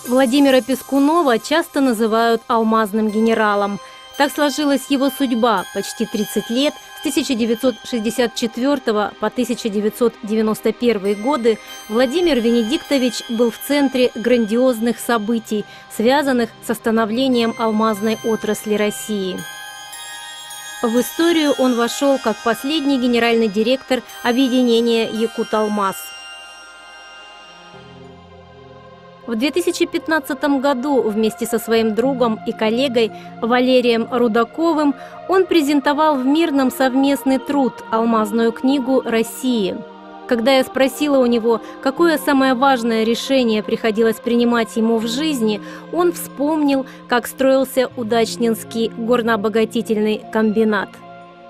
Владимира Пискунова часто называют алмазным генералом. Так сложилась его судьба. Почти 30 лет, с 1964 по 1991 годы, Владимир Венедиктович был в центре грандиозных событий, связанных с становлением алмазной отрасли России. В историю он вошел как последний генеральный директор объединения «Якуталмаз». В 2015 году вместе со своим другом и коллегой Валерием Рудаковым он презентовал в Мирном совместный труд «Алмазную книгу России». Когда я спросила у него, какое самое важное решение приходилось принимать ему в жизни, он вспомнил, как строился Удачненский горнообогатительный комбинат.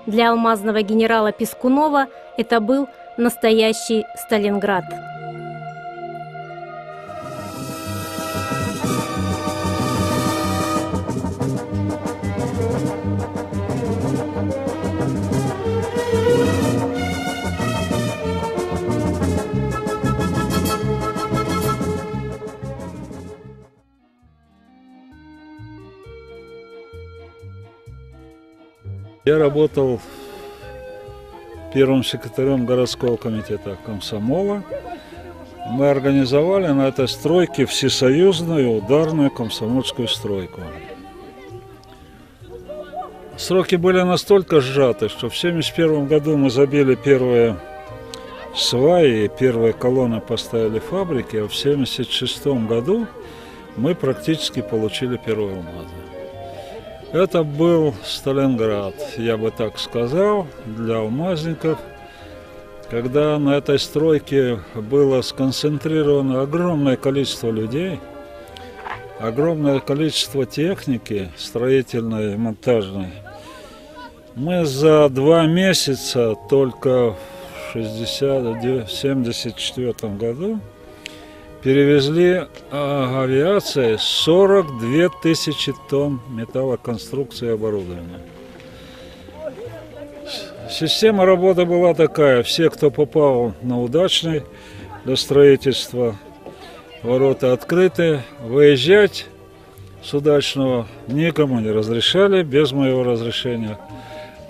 Для алмазного генерала Пискунова это был настоящий Сталинград. Я работал первым секретарем городского комитета комсомола. Мы организовали на этой стройке всесоюзную ударную комсомольскую стройку. Сроки были настолько сжаты, что в 1971 году мы забили первые сваи, первые колонны поставили фабрики, а в 1976 году мы практически получили первые алмазы. Это был Сталинград, я бы так сказал, для алмазников, когда на этой стройке было сконцентрировано огромное количество людей, огромное количество техники строительной и монтажной. Мы за 2 месяца только в 1974 году перевезли авиацией 42 тысячи тонн металлоконструкции и оборудования. Система работы была такая: все, кто попал на Удачный для строительства, ворота открыты, выезжать с Удачного никому не разрешали без моего разрешения,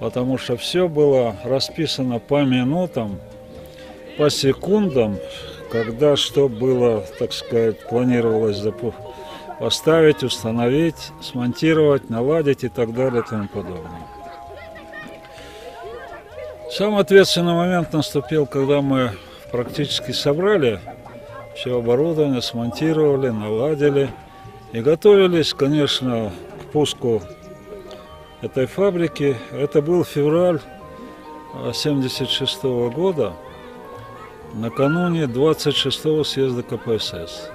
потому что все было расписано по минутам, по секундам, когда что было, так сказать, планировалось поставить, установить, смонтировать, наладить и так далее и тому подобное. Самый ответственный момент наступил, когда мы практически собрали все оборудование, смонтировали, наладили и готовились, конечно, к пуску этой фабрики. Это был февраль 1976 года. Накануне 26-го съезда КПСС.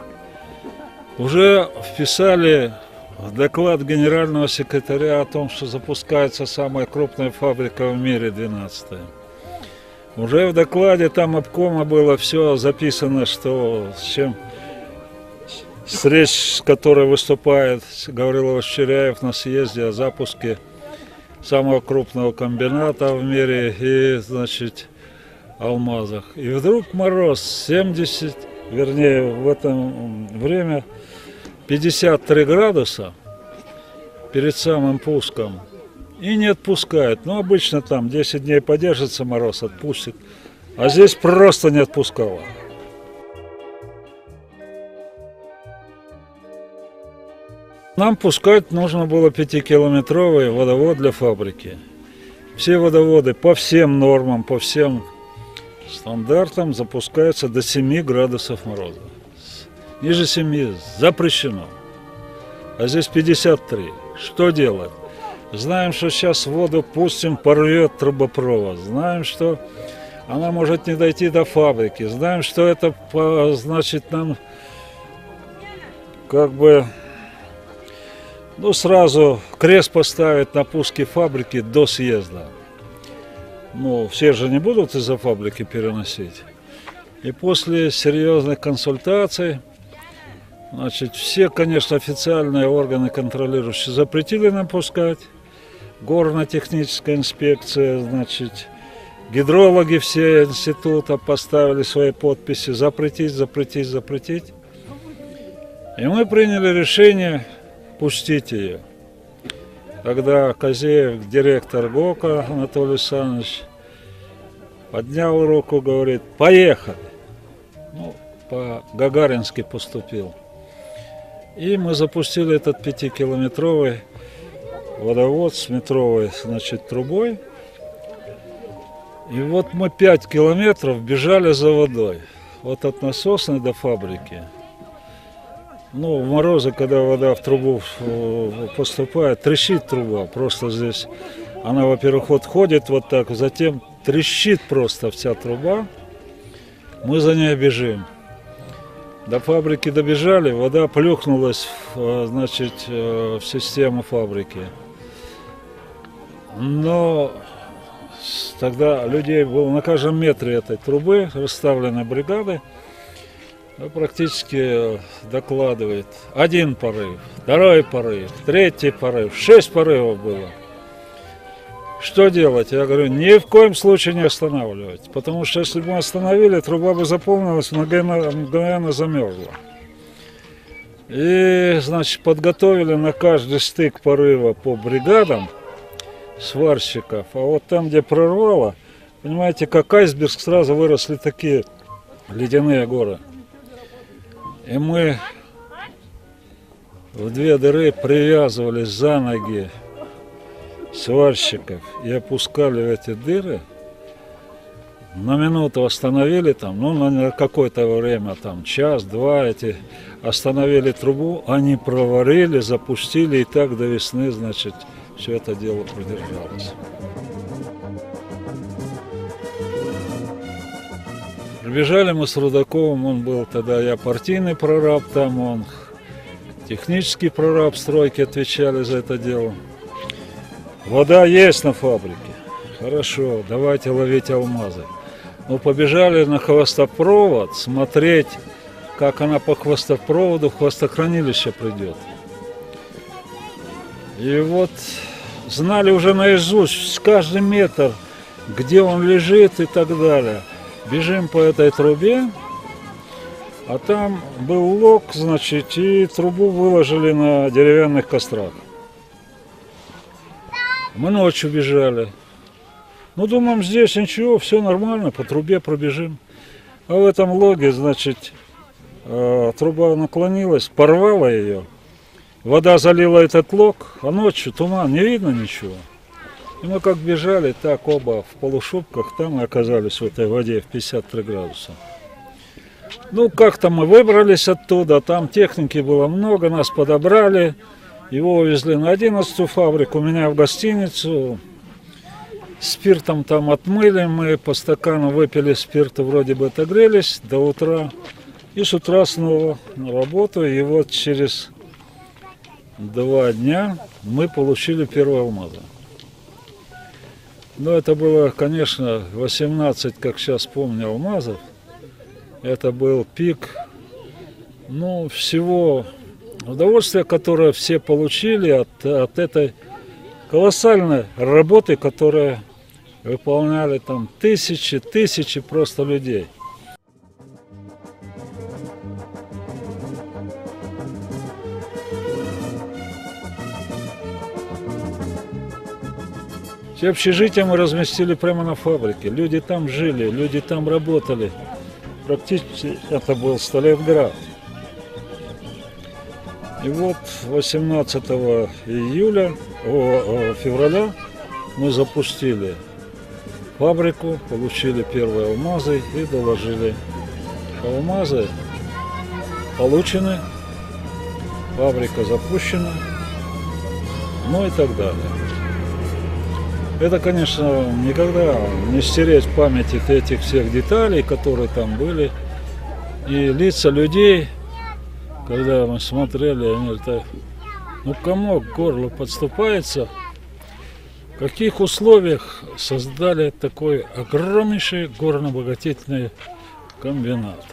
Уже вписали в доклад генерального секретаря о том, что запускается самая крупная фабрика в мире, 12-я. Уже в докладе там обкома было все записано, что с речь, с которой выступает Гаврилович-Черяев на съезде о запуске самого крупного комбината в мире и, значит, алмазах. И вдруг мороз 70, вернее, в это время 53 градуса перед самым пуском. И не отпускает. Ну, обычно там 10 дней подержится мороз, отпустит. А здесь просто не отпускало. Нам пускать нужно было 5-километровый водовод для фабрики. Все водоводы по всем нормам, по всем стандартам запускаются до 7 градусов мороза. Ниже 7 запрещено. А здесь 53. Что делать? Знаем, что сейчас воду пустим, порвет трубопровод. Знаем, что она может не дойти до фабрики. Знаем, что это, значит, нам как бы Ну, сразу крест поставить на пуске фабрики до съезда. Ну, все же не будут из-за фабрики переносить. И после серьезных консультаций, значит, все, конечно, официальные органы контролирующие запретили нам пускать. Горно-техническая инспекция, значит, гидрологи все института поставили свои подписи запретить, запретить, запретить. И мы приняли решение пустить ее. Когда Козеев, директор ГОКа Анатолий Александрович, поднял руку, говорит: поехали. Ну, по-гагарински поступил. И мы запустили этот 5-километровый водовод с метровой, значит, трубой. И вот мы 5 километров бежали за водой. Вот от насосной до фабрики. Ну, в морозы, когда вода в трубу поступает, трещит труба. Просто здесь она, во-первых, вот ходит вот так, затем трещит просто вся труба. Мы за ней бежим. До фабрики добежали, вода плюхнулась, значит, в систему фабрики. Но тогда людей было на каждом метре этой трубы, расставлены бригады. Практически докладывает: один порыв, второй порыв, третий порыв, 6 порывов было. Что делать? Я говорю, ни в коем случае не останавливать, потому что если бы мы остановили, труба бы заполнилась, мгновенно замерзла. И, значит, подготовили на каждый стык порыва по бригадам сварщиков, а вот там, где прорвало, понимаете, как айсберг, сразу выросли такие ледяные горы. И мы в 2 дыры привязывались за ноги сварщиков и опускали в эти дыры. На минуту остановили там, ну на какое-то время, там час-два, эти остановили трубу, они проварили, запустили, и так до весны, значит, все это дело продержалось. Прибежали мы с Рудаковым, он был тогда, я партийный прораб там, он технический прораб стройки, отвечали за это дело. Вода есть на фабрике, хорошо, давайте ловить алмазы. Мы побежали на хвостопровод смотреть, как она по хвостопроводу в хвостохранилище придет. И вот знали уже наизусть каждый метр, где он лежит и так далее. Бежим по этой трубе, а там был лог, значит, и трубу выложили на деревянных кострах. Мы ночью бежали. Ну, думаем, здесь ничего, все нормально, по трубе пробежим. А в этом логе, значит, труба наклонилась, порвала ее. Вода залила этот лог, а ночью туман, не видно ничего. И мы как бежали, так оба в полушубках, там и оказались в этой воде в 53 градуса. Ну, как-то мы выбрались оттуда, там техники было много, нас подобрали. Его увезли на 11-ю фабрику, меня в гостиницу. Спиртом там отмыли, мы по стакану выпили спирта, вроде бы отогрелись до утра. И с утра снова на работу, и вот через 2 дня мы получили первые алмазы. Но это было, конечно, 18, как сейчас помню, алмазов. Это был пик, ну, всего удовольствия, которое все получили от этой колоссальной работы, которую выполняли там тысячи просто людей. Все общежития мы разместили прямо на фабрике. Люди там жили, люди там работали. Практически это был Сталинград. И вот 18 февраля мы запустили фабрику, получили первые алмазы и доложили. Алмазы получены, фабрика запущена, ну и так далее. Это, конечно, никогда не стереть в памяти этих всех деталей, которые там были. И лица людей, когда мы смотрели, они говорят: Ну, комок к горлу подступается. В каких условиях создали такой огромнейший горно-обогатительный комбинат?